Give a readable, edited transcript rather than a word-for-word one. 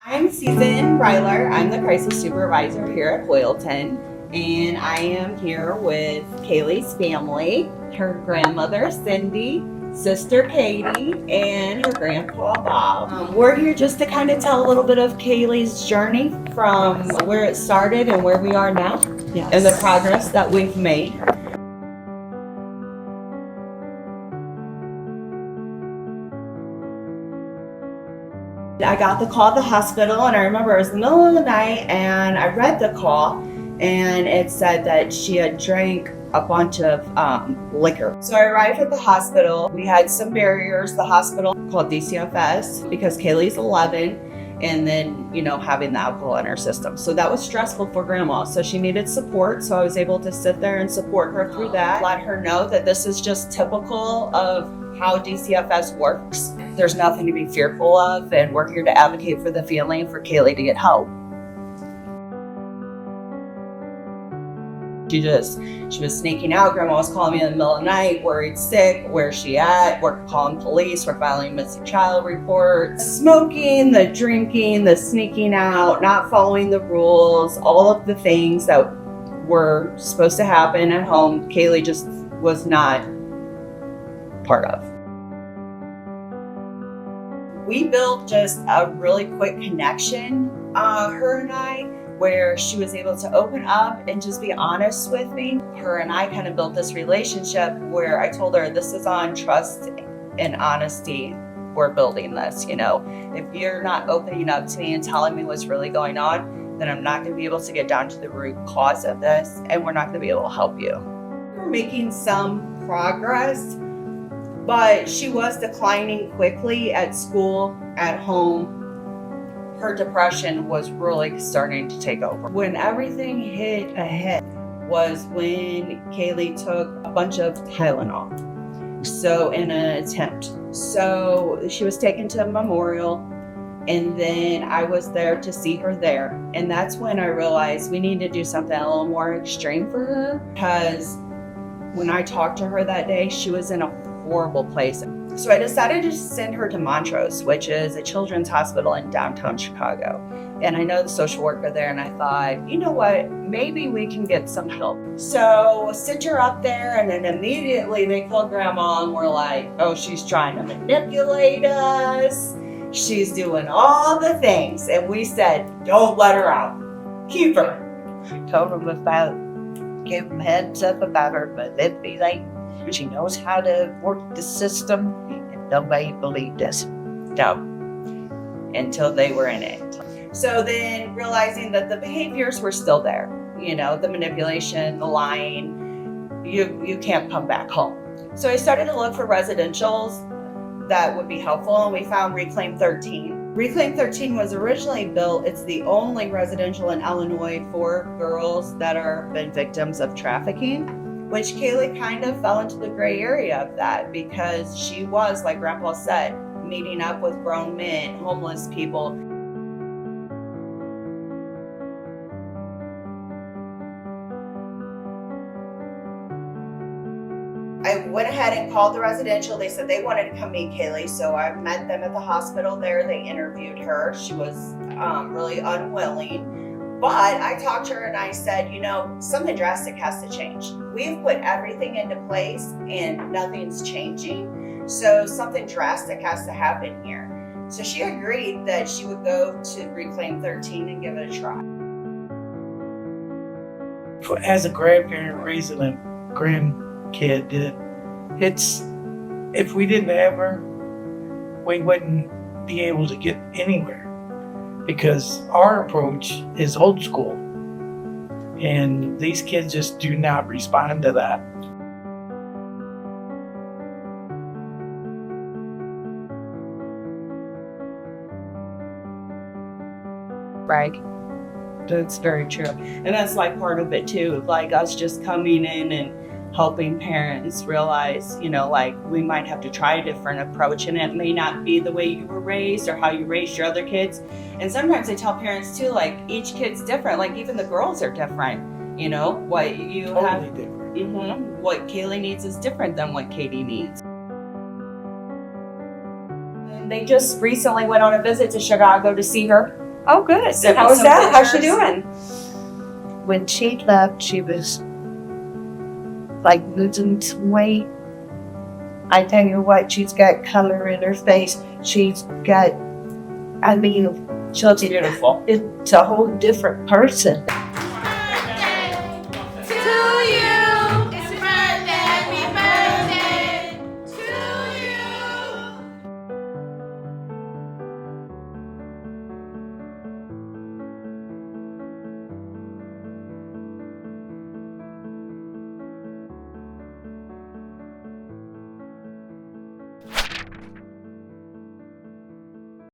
I'm Susan Ryler. I'm the crisis supervisor here at Hoyleton, and I am here with Kaylee's family, her grandmother Cindy, sister Katie, and her grandpa Bob. We're here just to kind of tell a little bit of Kaylee's journey from where it started and where we are now, and the progress that we've made. I got the call at the hospital, and I remember it was the middle of the night, and I read the call, and it said that she had drank a bunch of liquor. So I arrived at the hospital. We had some barriers, the hospital called DCFS, because Kaylee's 11, and then, having the alcohol in her system. So that was stressful for grandma. So she needed support. So I was able to sit there and support her through that. Let her know that this is just typical of how DCFS works. There's nothing to be fearful of, and we're here to advocate for the family and for Kaylee to get help. She was sneaking out. Grandma was calling me in the middle of the night, worried sick, where's she at? We're calling police, we're filing missing child reports. Smoking, the drinking, the sneaking out, not following the rules, all of the things that were supposed to happen at home, Kaylee just was not part of. We built just a really quick connection, her and I, where she was able to open up and just be honest with me. Her and I kind of built this relationship where I told her, this is on trust and honesty. We're building this, If you're not opening up to me and telling me what's really going on, then I'm not going to be able to get down to the root cause of this, and we're not going to be able to help you. We're making some progress, but she was declining quickly at school, at home. Her depression was really starting to take over. When everything hit ahead was when Kaylee took a bunch of Tylenol. So in an attempt. So she was taken to a memorial, and then I was there to see her there. And that's when I realized we need to do something a little more extreme for her, because when I talked to her that day, she was in a horrible place. So I decided to send her to Montrose, which is a children's hospital in downtown Chicago. And I know the social worker there, and I thought, you know what, maybe we can get some help. So sent her up there, and then immediately they called grandma and were like, oh, she's trying to manipulate us. She's doing all the things. And we said, don't let her out. Keep her. Told them about, give them heads up about her manipulate. She knows how to work the system, and nobody believed us. No, until they were in it. So then realizing that the behaviors were still there, the manipulation, the lying, you can't come back home. So I started to look for residentials that would be helpful, and we found Reclaim 13. Reclaim 13 was originally built, it's the only residential in Illinois for girls that are been victims of trafficking, which Kaylee kind of fell into the gray area of that, because she was, like Grandpa said, meeting up with grown men, homeless people. I went ahead and called the residential. They said they wanted to come meet Kaylee, so I met them at the hospital there. They interviewed her. She was really unwilling. But I talked to her and I said, something drastic has to change. We've put everything into place and nothing's changing. So something drastic has to happen here. So she agreed that she would go to Reclaim 13 and give it a try. As a grandparent raising a grandkid, if we didn't have her, we wouldn't be able to get anywhere. Because our approach is old school, and these kids just do not respond to that. Right. That's very true. And that's like part of it too, like us just coming in and helping parents realize, we might have to try a different approach, and it may not be the way you were raised or how you raised your other kids. And sometimes I tell parents too, like each kid's different, like even the girls are different, what you totally have. Different. What Kaylee needs is different than what Katie needs. They just recently went on a visit to Chicago to see her. Oh, good. Sent me How was some that? How's she pictures. doing? When she left, she was like losing some weight. I tell you what, she's got color in her face. She's got, I mean, she's Beautiful. it's a whole different person.